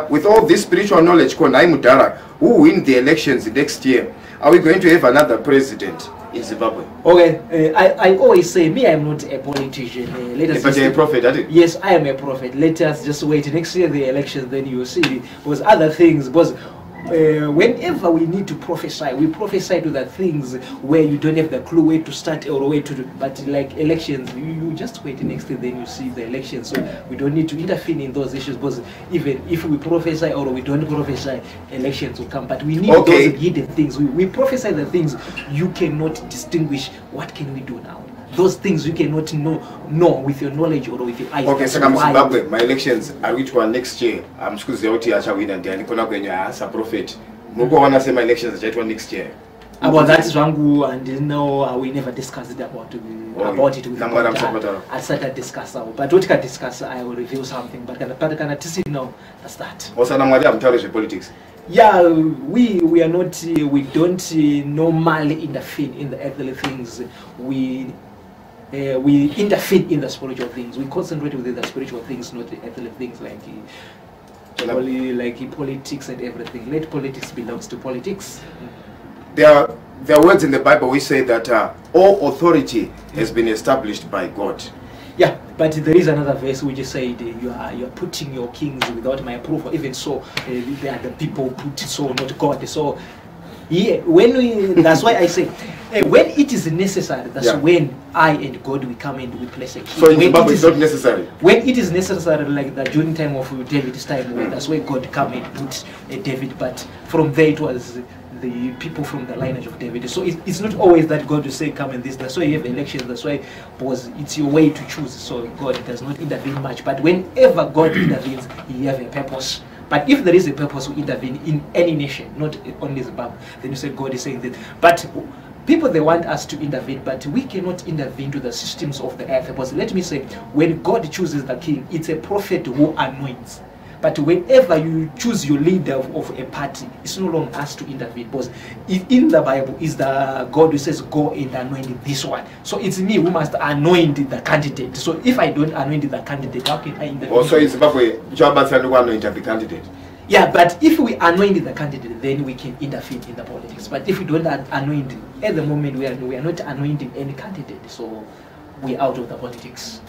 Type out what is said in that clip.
with all this spiritual knowledge, who win the elections next year? Are we going to have another president in Zimbabwe? Okay, I always say, me, I'm not a politician. But you're a prophet, are you? Yes, I am a prophet. Let us just wait. Next year, the elections, then you will see. Because other things, because whenever we need to prophesy, we prophesy to the things where you don't have the clue where to start or where to do. But like elections, you just wait next year, then you see the elections. So we don't need to intervene in those issues, because even if we prophesy or we don't prophesy, elections will come. But we need those hidden things. We prophesy the things you cannot distinguish. What can we do now? Those things you cannot know with your knowledge or with your eyes. Okay, so Zimbabwe, my elections are which one next year? I'm sure the OT actually win and then as a prophet. Moko wanna say my elections are next year. About that is Rangu, and no, we never discussed it about it with I started discuss but what can discuss, I will reveal something. But can now that's that. What's I'm telling politics? Yeah, we are not we don't normally interfere in the earthly things. We interfere in the spiritual things. We concentrate within the spiritual things, not the earthly things like politics and everything. Let politics belongs to politics. There are words in the Bible which say that all authority has been established by God. Yeah, but there is another verse which said you are putting your kings without my approval. Even so, they are the people who put so, not God. So yeah, that's why I say when it is necessary, that's when I and God will come and we place a king. So in Zimbabwe it's not necessary. When it is necessary, like the during time of David's time, that's why God come and put David. But from there it was the people from the lineage of David. So it's not always that God will say come and this. That's why you have elections. That's why, because it's your way to choose. So God does not intervene much. But whenever God intervenes, He has a purpose. But if there is a purpose to intervene in any nation, not only Zimbabwe, then you say God is saying that. But people, they want us to intervene, but we cannot intervene to the systems of the earth. Because let me say, when God chooses the king, it's a prophet who anoints. But whenever you choose your leader of a party, it's no longer us to intervene, because in the Bible is the God who says go and anoint this one. So it's me who must anoint the candidate. So if I don't anoint the candidate, how can I intervene? Also in Zimbabwe, job and anoint the candidate. Yeah, but if we anoint the candidate, then we can interfere in the politics. But if we don't anoint, at the moment we are not anointing any candidate, so we're out of the politics.